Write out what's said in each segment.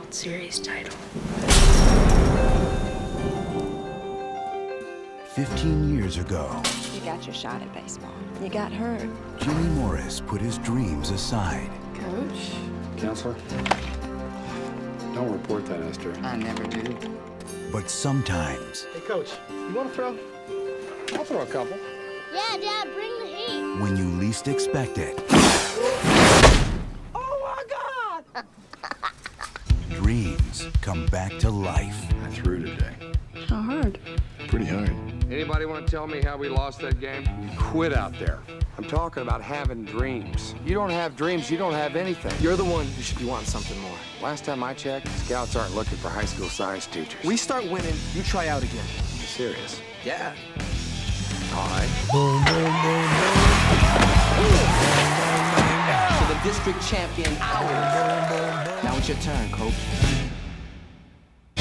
World Series title. 15 years ago, You got your shot at baseball. You got hurt. Jimmy Morris put his dreams aside. Coach? Counselor? Don't report that, Esther. I never do. But sometimes, Hey, Coach, you want to throw? I'll throw a couple. Yeah, Dad, bring the heat. when you least expect it, Oh, my God! dreams come back to life. I threw today. How hard? Pretty hard. Anybody want to tell me how we lost that game? Quit out there. I'm talking about having dreams. You don't have dreams, you don't have anything. You're the one who should be wanting something more. Last time I checked, scouts aren't looking for high school science teachers. We start winning, you try out again. You serious? Yeah. All right. To the district champion ours. Now it's your turn, Coach.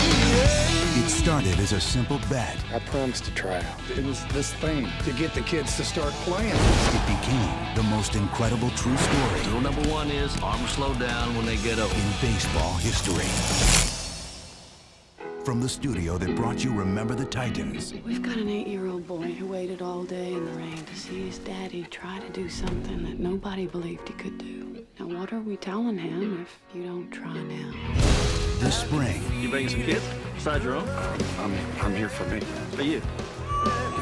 It started as a simple bet. I promised to try out. It was this thing to get the kids to start playing. It became the most incredible true story Rule number one is arms slow down when they get up. in baseball history. From the studio that brought you Remember the Titans, We've got an 8-year-old boy who waited all day in the rain to see his daddy try to do something that nobody believed he could do. Now, what are we telling him if you don't try now? this spring, You bringing some kids? Besides your own? I'm here for me. For you.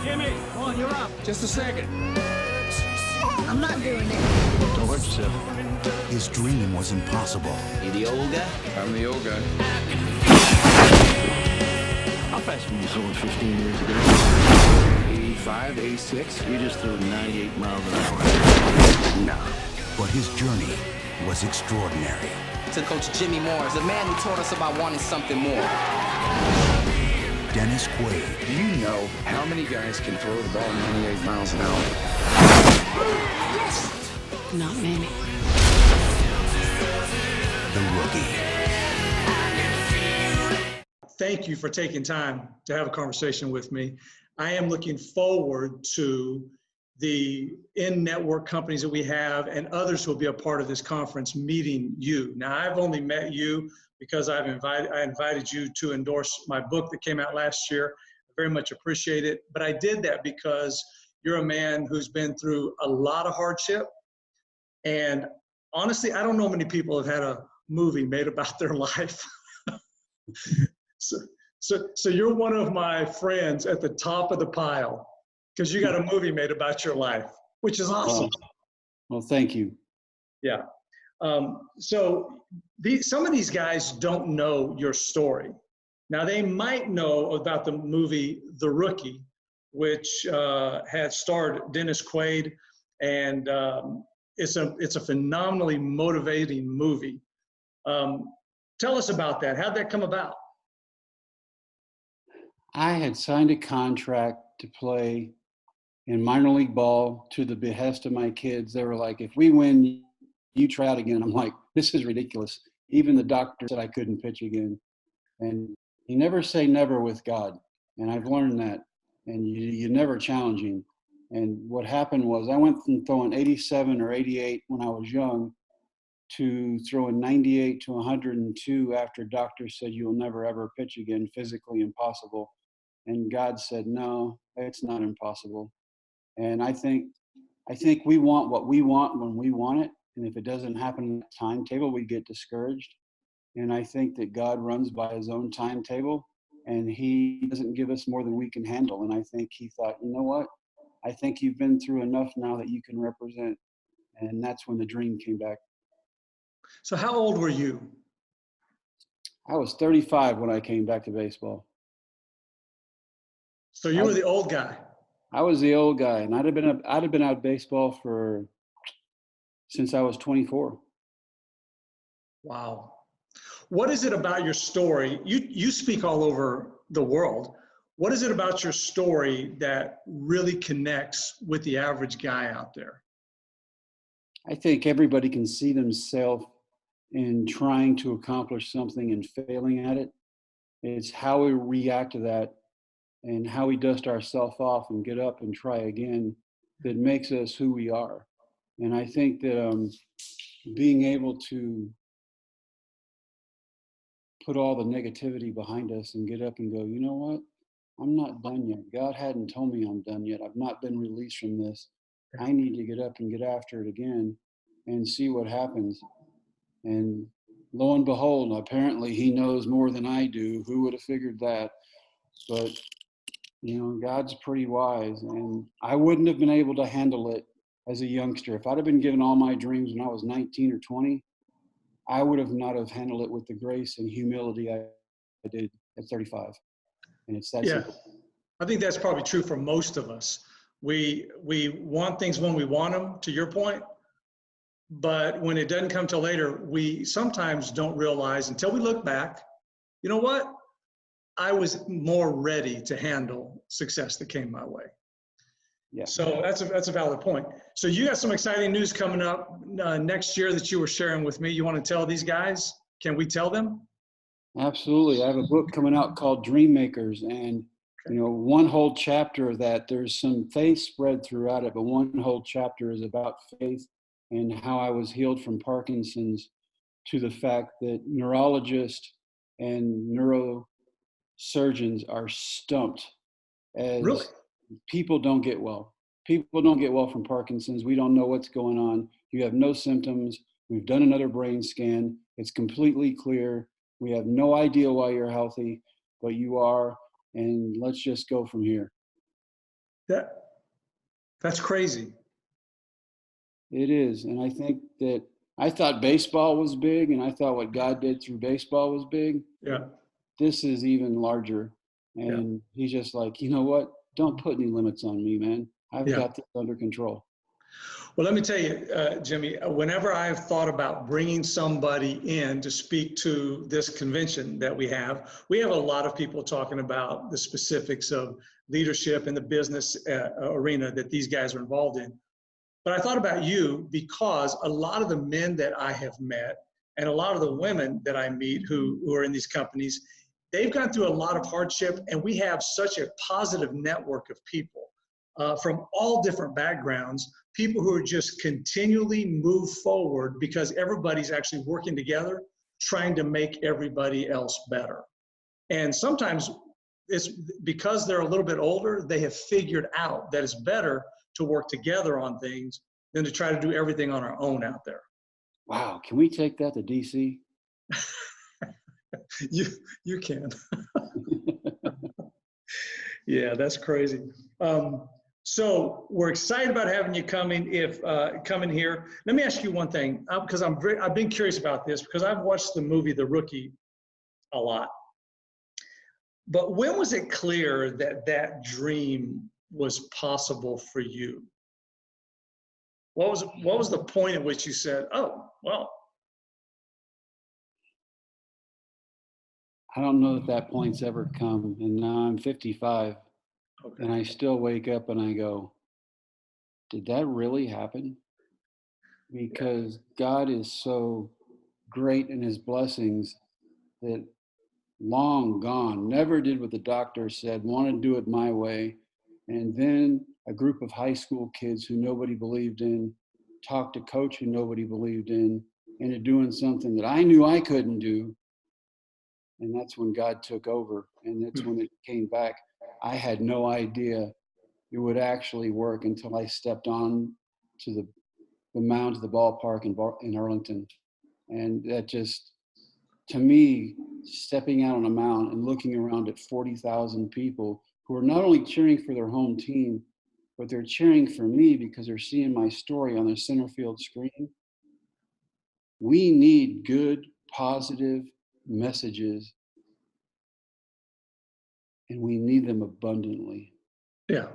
Jimmy, come on, you're up. Just a second. I'm not doing it. Don't hurt yourself. his dream was impossible. You the old guy? I'm the old guy. How fast were you sold 15 years ago? 85, 86. You just threw 98 miles an hour. No. But his journey was extraordinary. To Coach Jimmy Morris, the man who taught us about wanting something more. Dennis Quaid, Do you know how many guys can throw the ball 98 miles an hour? Not many. the rookie. Thank you for taking time to have a conversation with me. I am looking forward to the in-network companies that we have and others who will be a part of this conference meeting you. Now, I've only met you because I invited you to endorse my book that came out last year. I very much appreciate it. But I did that because you're a man who's been through a lot of hardship. And honestly, I don't know many people have had a movie made about their life. So you're one of my friends at the top of the pile because you got a movie made about your life, which is awesome. Well, thank you. Yeah. So some of these guys don't know your story. Now, they might know about the movie The Rookie, which had starred Dennis Quaid, and it's a phenomenally motivating movie. Tell us about that. How'd that come about? I had signed a contract to play in minor league ball to the behest of my kids. They were like, if we win, you try out again. I'm like, this is ridiculous. Even the doctor said I couldn't pitch again. And you never say never with God. And I've learned that. And you never challenge him. And what happened was I went from throwing 87 or 88 when I was young to throwing 98 to 102 after doctors said you'll never ever pitch again, physically impossible. And God said, no, it's not impossible. And I think we want what we want when we want it. And if it doesn't happen in that timetable, we get discouraged. And I think that God runs by his own timetable, and he doesn't give us more than we can handle. And I think he thought, you know what? I think you've been through enough now that you can represent. And that's when the dream came back. So how old were you? I was 35 when I came back to baseball. So you were the old guy. I was the old guy, and I'd have been out of baseball since I was 24. Wow. What is it about your story? You speak all over the world. What is it about your story that really connects with the average guy out there? I think everybody can see themselves in trying to accomplish something and failing at it. It's how we react to that and how we dust ourselves off and get up and try again that makes us who we are. And I think that being able to put all the negativity behind us and get up and go, you know what? I'm not done yet. God hadn't told me I'm done yet. I've not been released from this. I need to get up and get after it again and see what happens. And lo and behold, apparently he knows more than I do. Who would have figured that? But, you know, God's pretty wise. And I wouldn't have been able to handle it as a youngster. If I'd have been given all my dreams when I was 19 or 20, I would have not have handled it with the grace and humility I did at 35. And it's that Yeah, simple. I think that's probably true for most of us. We want things when we want them, to your point, but when it doesn't come till later, we sometimes don't realize until we look back, you know what? I was more ready to handle success that came my way. Yeah. So that's a valid point. So you got some exciting news coming up next year that you were sharing with me. You want to tell these guys? Can we tell them? Absolutely. I have a book coming out called Dream Makers, and you know, one whole chapter of that, there's some faith spread throughout it, but one whole chapter is about faith and how I was healed from Parkinson's, to the fact that neurologists and neurosurgeons are stumped as Really? people don't get well. People don't get well from Parkinson's. We don't know what's going on. You have no symptoms. We've done another brain scan. It's completely clear. We have no idea why you're healthy, but you are, and let's just go from here. That's crazy. It is. And I think that I thought baseball was big, and I thought what God did through baseball was big. Yeah. This is even larger. And he's just like, you know what? Don't put any limits on me, man. I've got this under control. Well, let me tell you, Jimmy, whenever I've thought about bringing somebody in to speak to this convention that we have a lot of people talking about the specifics of leadership in the business arena that these guys are involved in. But I thought about you because a lot of the men that I have met and a lot of the women that I meet who are in these companies, they've gone through a lot of hardship, and we have such a positive network of people from all different backgrounds, people who are just continually move forward because everybody's actually working together, trying to make everybody else better. And sometimes it's because they're a little bit older, they have figured out that it's better to work together on things than to try to do everything on our own out there. Wow, can we take that to DC? You can. Yeah, that's crazy. So we're excited about having you coming here. Let me ask you one thing, because I've been curious about this because I've watched the movie The Rookie a lot. But when was it clear that that dream was possible for you? What was the point at which you said, "Oh, well"? I don't know if that point's ever come, and now I'm 55. Okay. And I still wake up and I go, did that really happen? Because God is so great in his blessings that long gone, never did what the doctor said, want to do it my way. And then a group of high school kids who nobody believed in talked to coach who nobody believed in into doing something that I knew I couldn't do. And that's when God took over, and that's when it came back. I had no idea it would actually work until I stepped on to the mound of the ballpark in Arlington. And that just, to me, stepping out on a mound and looking around at 40,000 people who are not only cheering for their home team, but they're cheering for me because they're seeing my story on their center field screen. We need good, positive messages, and we need them abundantly. Yeah.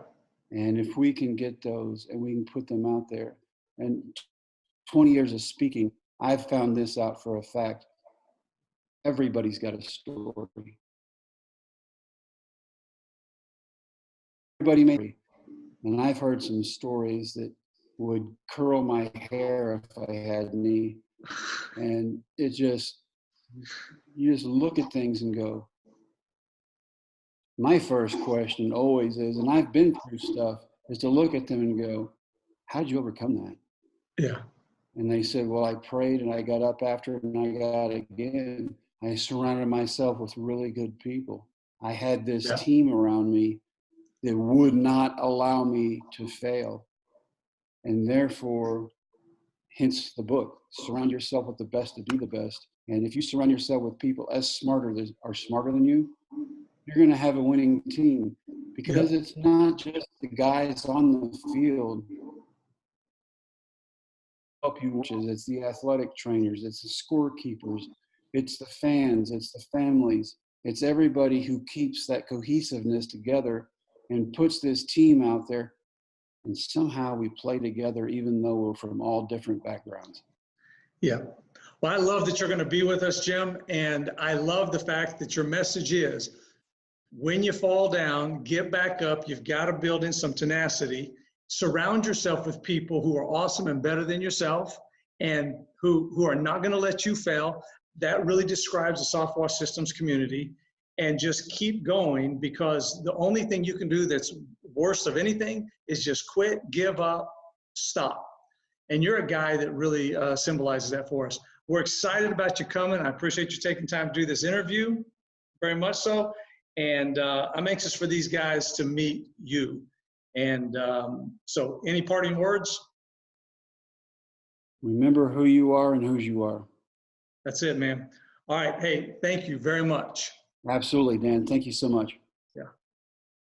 And if we can get those and we can put them out there, and 20 years of speaking, I've found this out for a fact. Everybody's got a story. Everybody may, and I've heard some stories that would curl my hair if I had any. And it just, you just look at things and go, my first question always is, and I've been through stuff, is to look at them and go, how'd you overcome that? Yeah. And they said, well, I prayed and I got up after it and I got again. I surrounded myself with really good people. I had this Yeah. team around me that would not allow me to fail. And therefore, hence the book, surround yourself with the best to do the best. And if you surround yourself with people as smarter than you, you're going to have a winning team, because it's not just the guys on the field help you, it's the athletic trainers, it's the scorekeepers, it's the fans, it's the families, it's everybody who keeps that cohesiveness together and puts this team out there. And somehow we play together, even though we're from all different backgrounds. Yeah. Well, I love that you're going to be with us, Jim. And I love the fact that your message is, when you fall down, get back up. You've got to build in some tenacity. Surround yourself with people who are awesome and better than yourself, and who are not going to let you fail. That really describes the Soft Wash Systems community. And just keep going, because the only thing you can do that's worse of anything is just quit, give up, stop. And you're a guy that really symbolizes that for us. We're excited about you coming. I appreciate you taking time to do this interview, very much so. And I'm anxious for these guys to meet you. And so any parting words? Remember who you are and whose you are. That's it, man. All right. Hey, thank you very much. Absolutely, Dan. Thank you so much.